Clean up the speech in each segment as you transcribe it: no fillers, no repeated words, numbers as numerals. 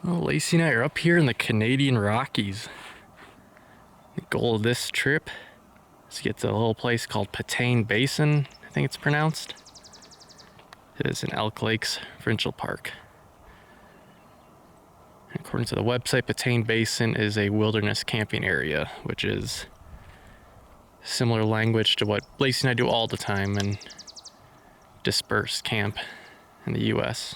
Well, Lacey and I are up here in the Canadian Rockies. The goal of this trip is to get to a little place called Petain Basin, I think it's pronounced. It is in Elk Lakes Provincial Park. According to the website, Petain Basin is a wilderness camping area, which is similar language to what Lacey and I do all the time and dispersed camp in the US.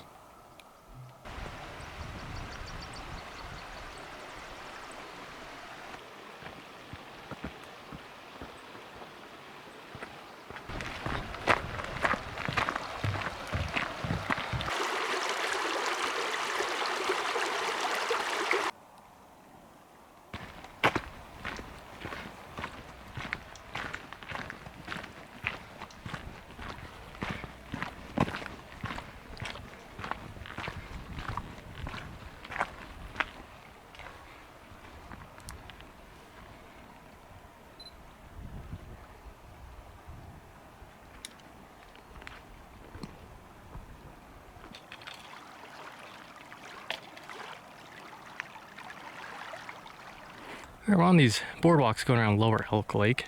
We're on these boardwalks going around Lower Elk Lake.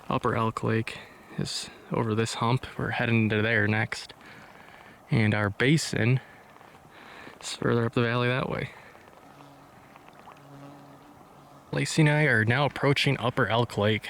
Upper Elk Lake is over this hump. We're heading into there next. And our basin is further up the valley that way. Lacey and I are now approaching Upper Elk Lake.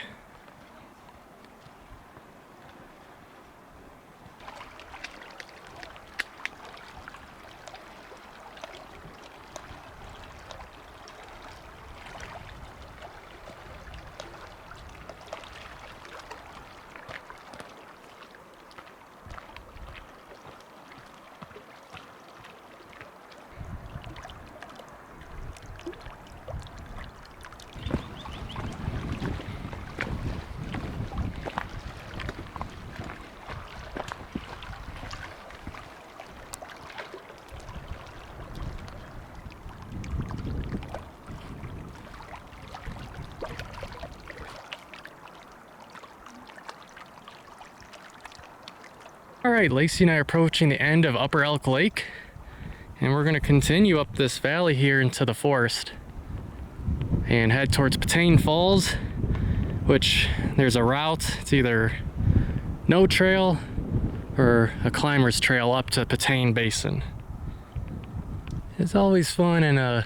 Alright, Lacey and I are approaching the end of Upper Elk Lake, and we're going to continue up this valley here into the forest and head towards Patane Falls, which there's a route. It's either no trail or a climber's trail up to Petain Basin. It's always fun in a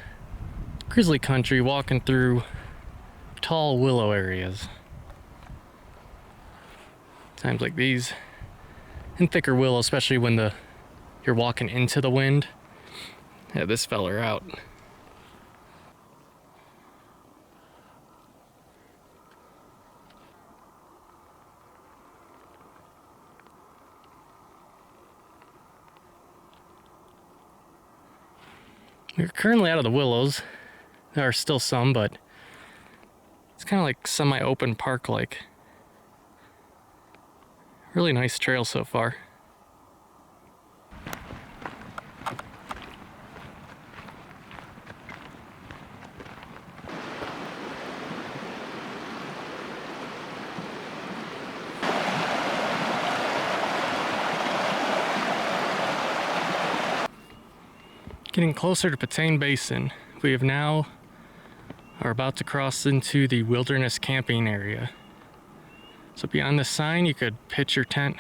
grizzly country walking through tall willow areas. Times like these. And thicker willow, especially when you're walking into the wind. Yeah, this feller out. We're currently out of the willows. There are still some, but it's kind of like semi-open park-like. Really nice trail so far. Getting closer to Petain Basin, we have now are about to cross into the wilderness camping area. So beyond the sign, you could pitch your tent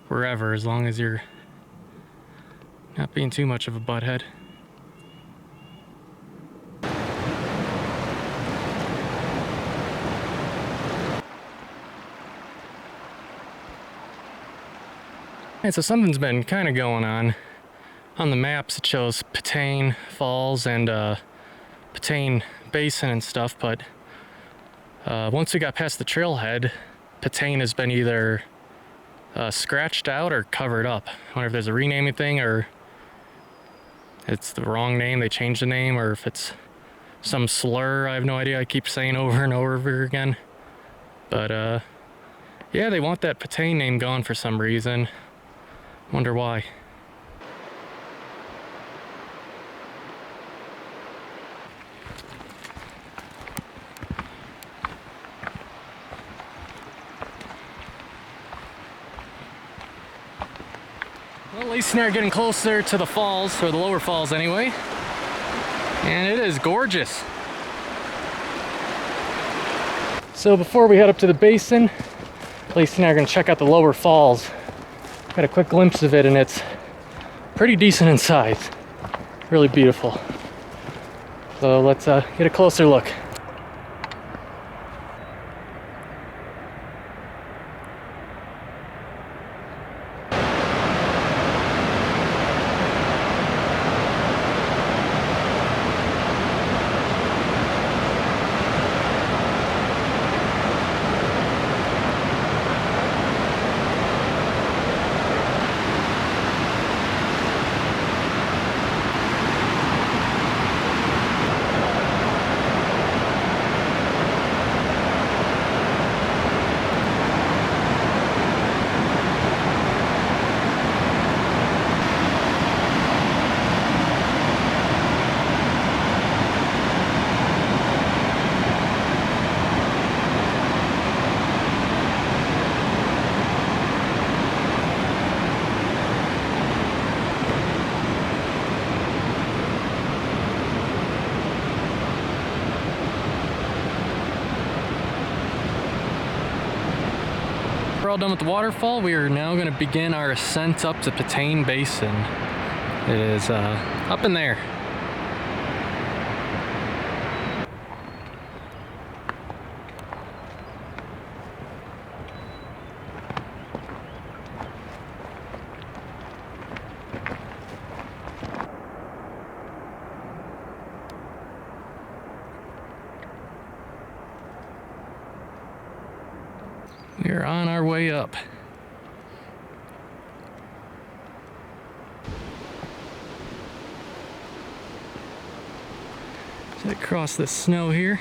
wherever, as long as you're not being too much of a butthead. And so something's been kind of going on. On the maps it shows Patane Falls and Petain Basin and stuff, but once we got past the trailhead, Patane has been either scratched out or covered up. I wonder if there's a renaming thing, or it's the wrong name, they changed the name, or if it's some slur, I have no idea. I keep saying over and over again. But yeah, they want that Patane name gone for some reason. Wonder why. Well, Lacey and I are getting closer to the falls, or the lower falls anyway. And it is gorgeous. So before we head up to the basin, Lacey and I are going to check out the lower falls. Got a quick glimpse of it, and it's pretty decent in size. Really beautiful. So let's get a closer look. We're all done with the waterfall. We are now going to begin our ascent up to Petain Basin. It is up in there. We are on our way up. So across the snow here.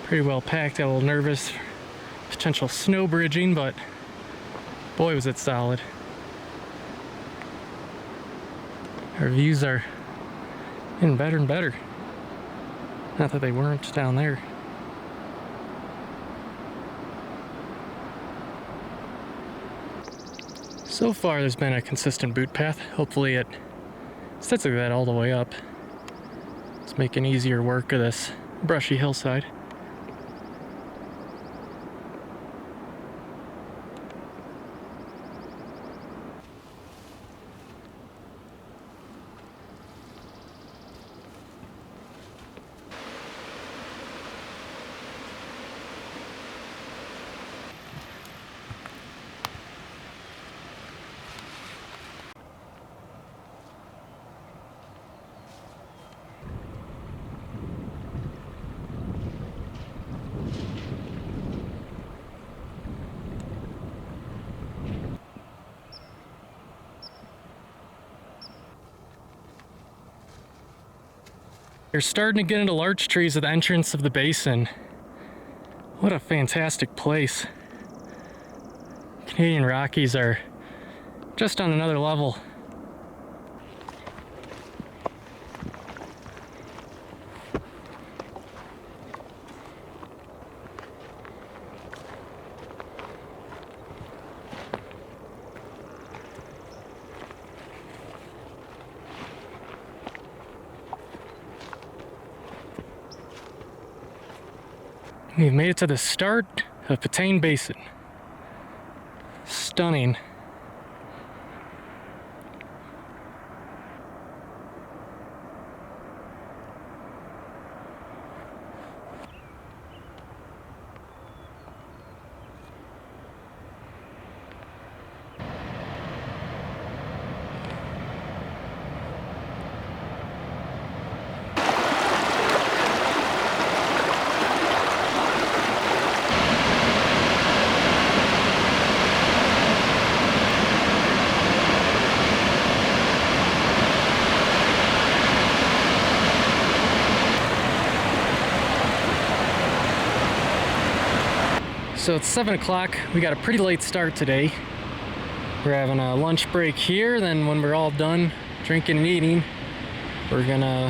Pretty well packed. Got a little nervous. Potential snow bridging, but boy was it solid. Our views are getting better and better. Not that they weren't down there. So far there's been a consistent boot path. Hopefully it sits like that all the way up. It's making easier work of this brushy hillside. You're starting to get into larch trees at the entrance of the basin. What a fantastic place. Canadian Rockies are just on another level. We've made it to the start of Petain Basin. Stunning. So it's 7 o'clock. We got a pretty late start today. We're having a lunch break here. Then when we're all done drinking and eating, we're gonna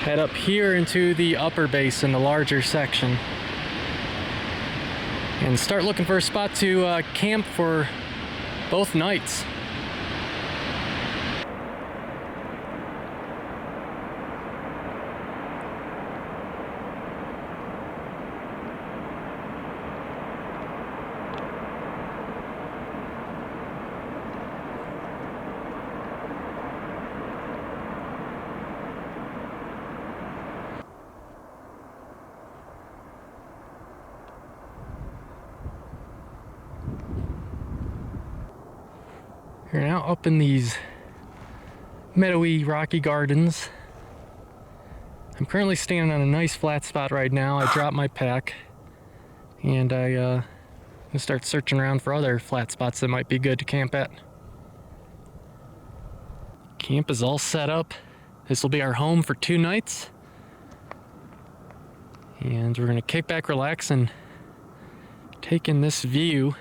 head up here into the upper basin, the larger section, and start looking for a spot to camp for both nights. We're now up in these meadowy rocky gardens. I'm currently standing on a nice flat spot right now. I dropped my pack and I gonna start searching around for other flat spots that might be good to camp at. Camp is all set up. This will be our home for 2 nights. And we're gonna kick back, relax, and take in this view.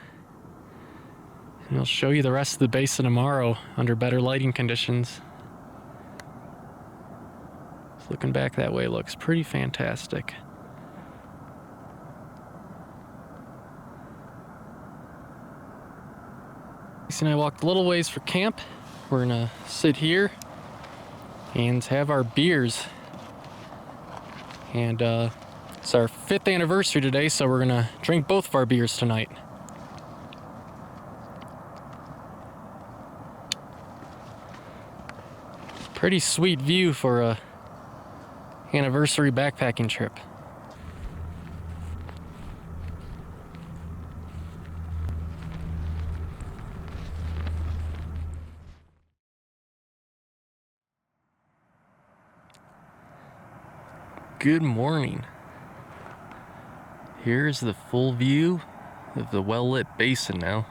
And I'll show you the rest of the basin tomorrow under better lighting conditions. So looking back that way looks pretty fantastic. Lacey and I walked a little ways for camp. We're gonna sit here and have our beers. And it's our 5th anniversary today, so we're gonna drink both of our beers tonight. Pretty sweet view for a anniversary backpacking trip. Good morning. Here's the full view of the well-lit basin now.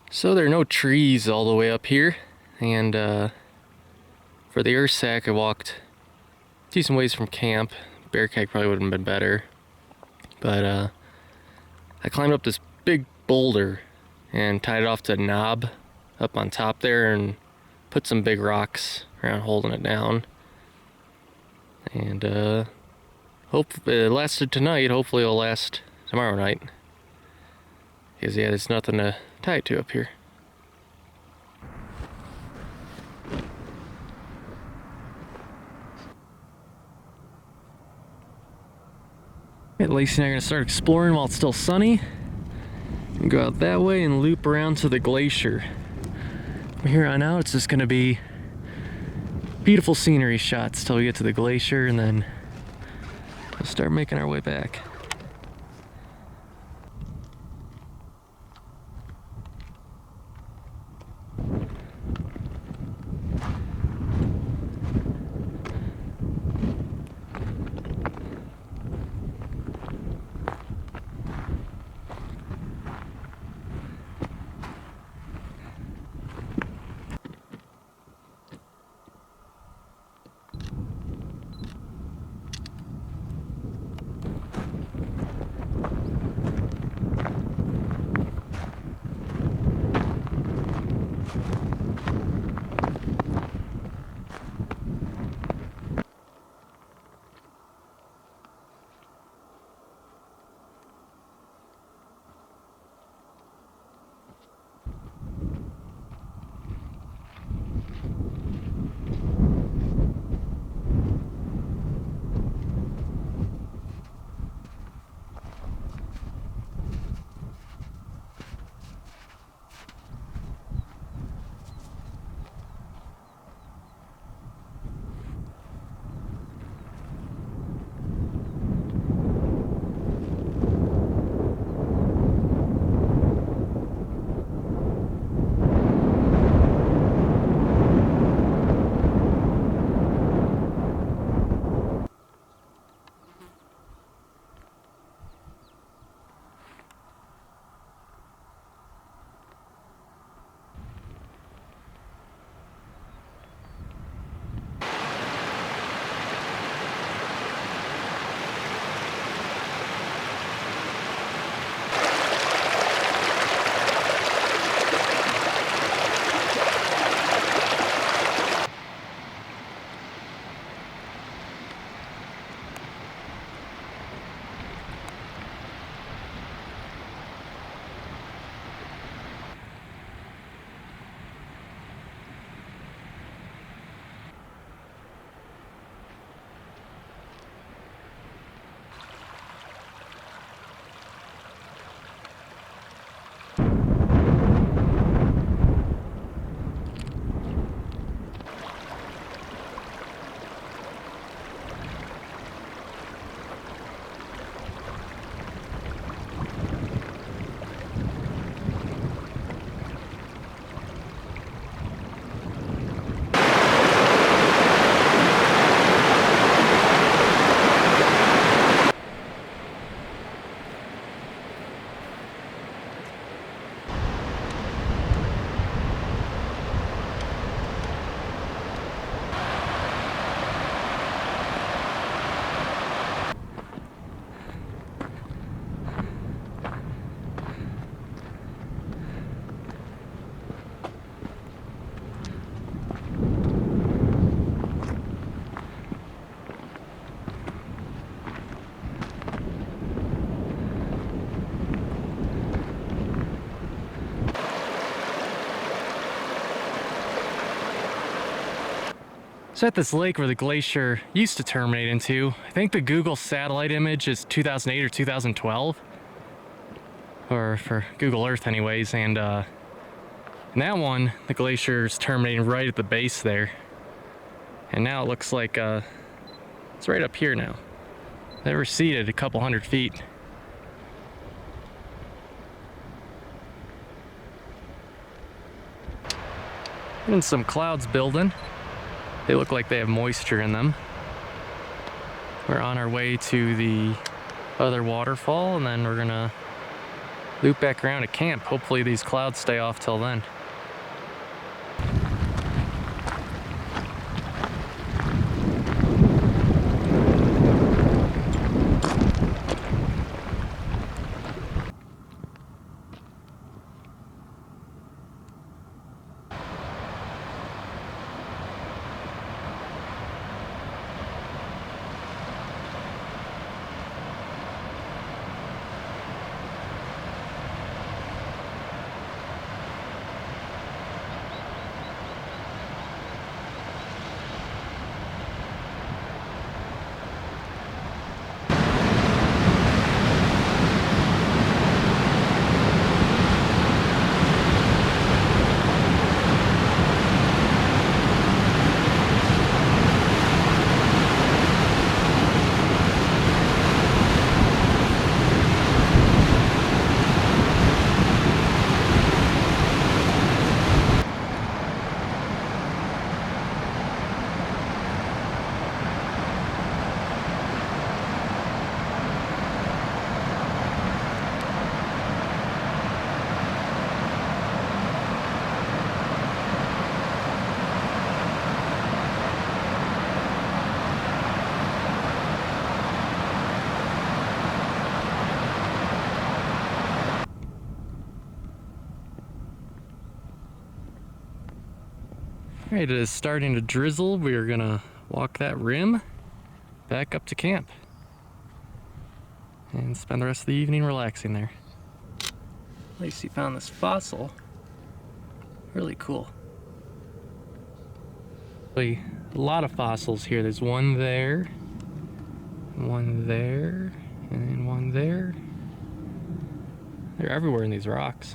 So there are no trees all the way up here, and for the earth sack I walked decent ways from camp. Bear keg probably would have been better, but I climbed up this big boulder and tied it off to a knob up on top there and put some big rocks around holding it down. And hope it lasted tonight. Hopefully it'll last tomorrow night, because yeah, there's nothing to tie it to up here. Okay, Lacey and I are gonna start exploring while it's still sunny. And go out that way and loop around to the glacier. From here on out, it's just gonna be beautiful scenery shots till we get to the glacier, and then we'll start making our way back. It's at this lake where the glacier used to terminate into. I think the Google satellite image is 2008 or 2012. Or for Google Earth anyways, and in that one, the glacier's terminating right at the base there. And now it looks like it's right up here now. They receded a couple hundred feet. And some clouds building. They look like they have moisture in them. We're on our way to the other waterfall, and then we're gonna loop back around to camp. Hopefully these clouds stay off till then. Alright, it is starting to drizzle. We are gonna walk that rim back up to camp and spend the rest of the evening relaxing there. Lacey found this fossil. Really cool. A lot of fossils here. There's one there, and one there. They're everywhere in these rocks.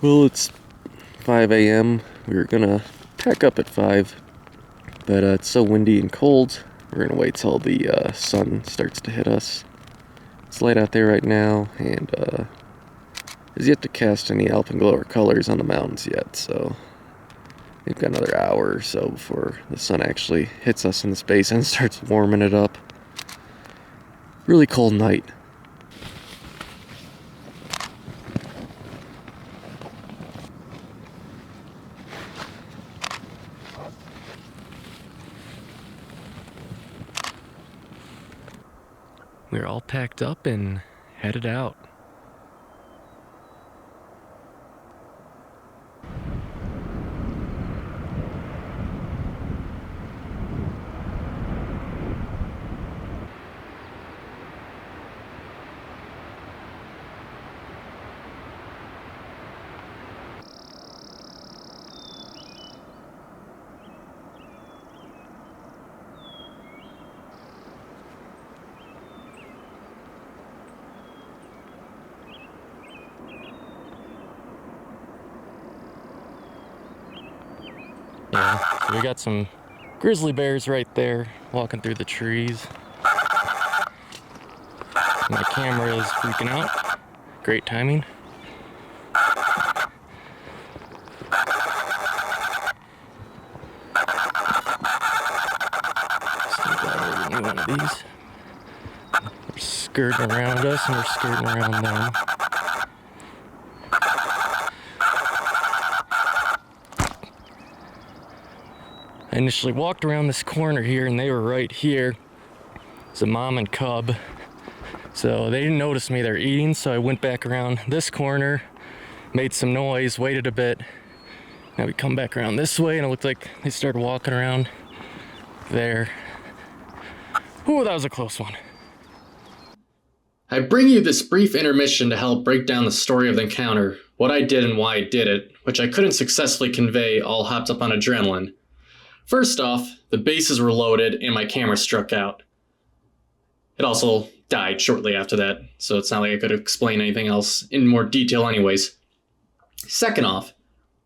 Well, it's 5 a.m. We were gonna pack up at 5, but it's so windy and cold, we're gonna wait till the sun starts to hit us. It's light out there right now, and has yet to cast any alpenglow or colors on the mountains yet, so we've got another hour or so before the sun actually hits us in this basin and starts warming it up. Really cold night. we're all packed up and headed out. Yeah, so we got some grizzly bears right there walking through the trees. My camera is freaking out. Great timing. So glad we're getting one of these. They're skirting around us and we're skirting around them. I initially walked around this corner here and they were right here. It's a mom and cub. So they didn't notice me, they're eating, so I went back around this corner, made some noise, waited a bit. Now we come back around this way and it looked like they started walking around there. Ooh, that was a close one. I bring you this brief intermission to help break down the story of the encounter, what I did and why I did it, which I couldn't successfully convey all hopped up on adrenaline. First off, the bases were loaded and my camera struck out. It also died shortly after that, so it's not like I could explain anything else in more detail anyways. Second off,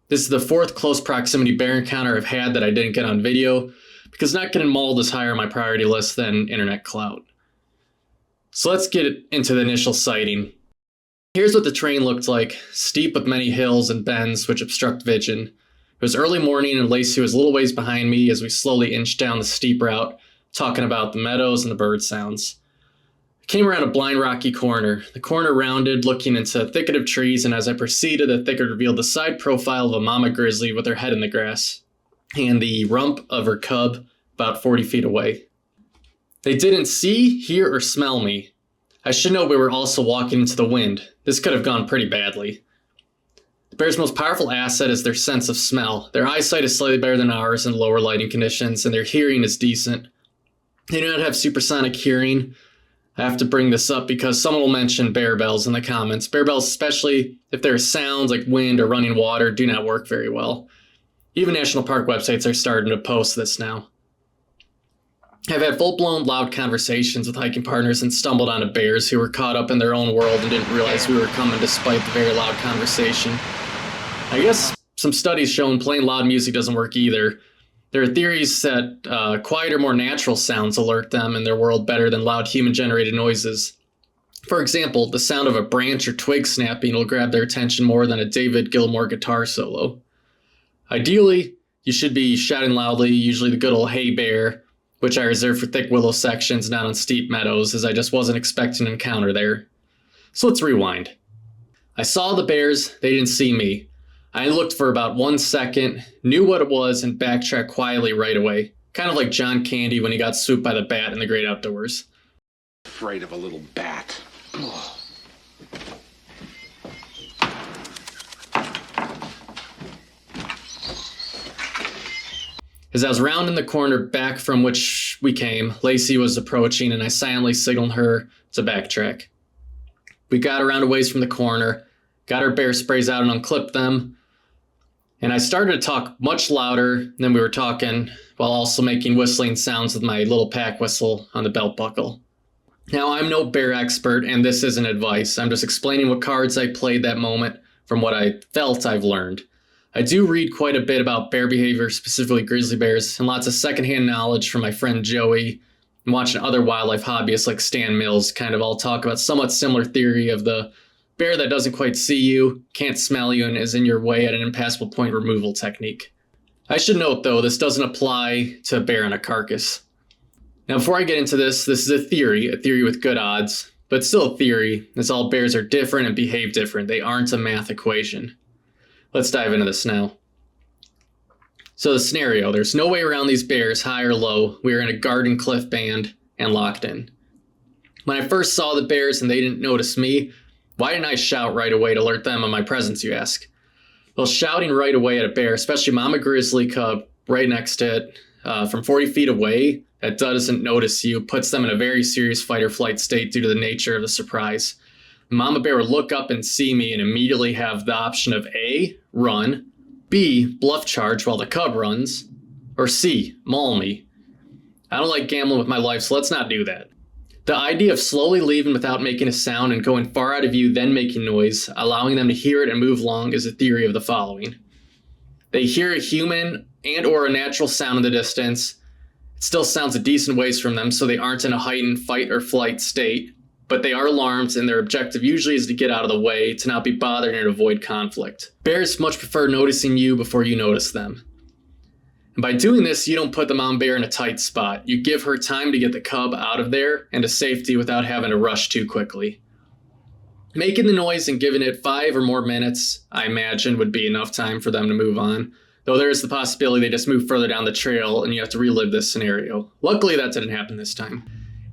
this is the fourth close proximity bear encounter I've had that I didn't get on video, because not getting mauled is higher on my priority list than internet clout. So let's get into the initial sighting. Here's what the terrain looked like, steep with many hills and bends which obstruct vision. It was early morning and Lacey was a little ways behind me as we slowly inched down the steep route, talking about the meadows and the bird sounds. I came around a blind rocky corner. The corner rounded, looking into a thicket of trees, and as I proceeded, the thicket revealed the side profile of a mama grizzly with her head in the grass, and the rump of her cub about 40 feet away. They didn't see, hear, or smell me. I should note we were also walking into the wind. This could have gone pretty badly. The bear's most powerful asset is their sense of smell. Their eyesight is slightly better than ours in lower lighting conditions, and their hearing is decent. They do not have supersonic hearing. I have to bring this up because someone will mention bear bells in the comments. Bear bells, especially if there are sounds like wind or running water, do not work very well. Even national park websites are starting to post this now. I've had full-blown loud conversations with hiking partners and stumbled onto bears who were caught up in their own world and didn't realize we were coming despite the very loud conversation. I guess some studies showing playing loud music doesn't work either. There are theories that quieter, more natural sounds alert them in their world better than loud human-generated noises. For example, the sound of a branch or twig snapping will grab their attention more than a David Gilmour guitar solo. Ideally, you should be shouting loudly, usually the good old "Hey Bear," which I reserve for thick willow sections, not on steep meadows, as I just wasn't expecting an encounter there. So let's rewind. I saw the bears, they didn't see me. I looked for about 1 second, knew what it was, and backtracked quietly right away. Kind of like John Candy when he got swooped by the bat in The Great Outdoors. Afraid of a little bat. As I was rounding the corner back from which we came, Lacey was approaching and I silently signaled her to backtrack. We got around a ways from the corner, got our bear sprays out and unclipped them, and I started to talk much louder than we were talking while also making whistling sounds with my little pack whistle on the belt buckle. Now, I'm no bear expert and this isn't advice. I'm just explaining what cards I played that moment from what I felt I've learned. I do read quite a bit about bear behavior, specifically grizzly bears, and lots of secondhand knowledge from my friend Joey, and watching other wildlife hobbyists like Stan Mills kind of all talk about somewhat similar theory of the bear that doesn't quite see you, can't smell you, and is in your way at an impassable point removal technique. I should note, though, this doesn't apply to a bear on a carcass. Now, before I get into this is a theory with good odds, but still a theory, as all bears are different and behave different. They aren't a math equation. Let's dive into this now. So the scenario, there's no way around these bears, high or low. We are in a garden cliff band and locked in. When I first saw the bears and they didn't notice me, why didn't I shout right away to alert them of my presence, you ask? Well, shouting right away at a bear, especially mama grizzly cub right next to it, from 40 feet away, that doesn't notice you, puts them in a very serious fight or flight state due to the nature of the surprise. Mama bear would look up and see me and immediately have the option of A, run, B, bluff charge while the cub runs, or C, maul me. I don't like gambling with my life, so let's not do that. The idea of slowly leaving without making a sound and going far out of view, then making noise, allowing them to hear it and move along, is a theory of the following. They hear a human and or a natural sound in the distance. It still sounds a decent ways from them, so they aren't in a heightened fight or flight state, but they are alarmed and their objective usually is to get out of the way, to not be bothered and avoid conflict. Bears much prefer noticing you before you notice them. And by doing this, you don't put the mom bear in a tight spot. You give her time to get the cub out of there and to safety without having to rush too quickly. Making the noise and giving it 5 or more minutes, I imagine, would be enough time for them to move on, though there is the possibility they just move further down the trail and you have to relive this scenario. Luckily, that didn't happen this time.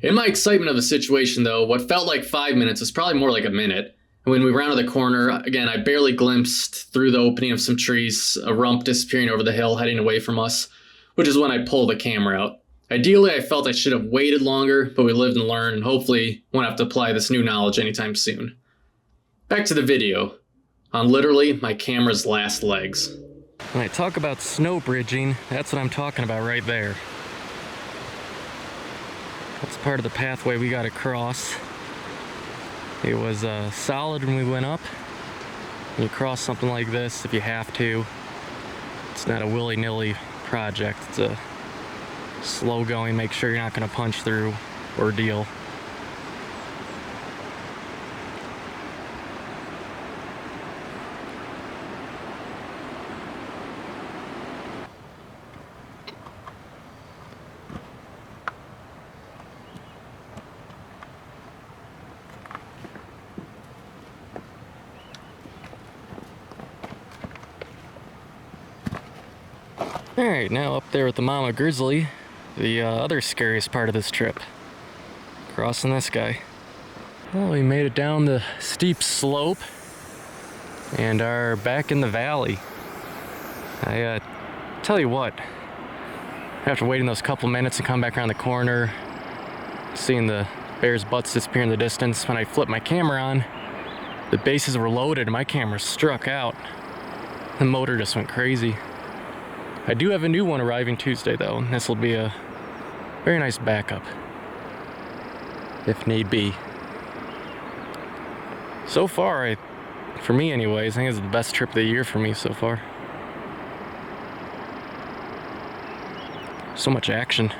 In my excitement of the situation, though, what felt like 5 minutes was probably more like a minute. And when we rounded the corner, again, I barely glimpsed through the opening of some trees, a rump disappearing over the hill heading away from us, which is when I pulled the camera out. Ideally, I felt I should have waited longer, but we lived and learned, and hopefully won't have to apply this new knowledge anytime soon. Back to the video. On literally my camera's last legs. When I talk about snow bridging, that's what I'm talking about right there. That's part of the pathway we got to cross. It was solid when we went up. You cross something like this if you have to. It's not a willy-nilly project. It's a slow going, make sure you're not going to punch through ordeal. Alright, now up there with the mama grizzly, the other scariest part of this trip. Crossing this guy. Well, we made it down the steep slope and are back in the valley. I tell you what, after waiting those couple minutes and come back around the corner, seeing the bear's butts disappear in the distance, when I flipped my camera on, the bases were loaded and my camera struck out. The motor just went crazy. I do have a new one arriving Tuesday though, and this will be a very nice backup, if need be. So far, for me anyways, I think it's the best trip of the year for me so far. So much action.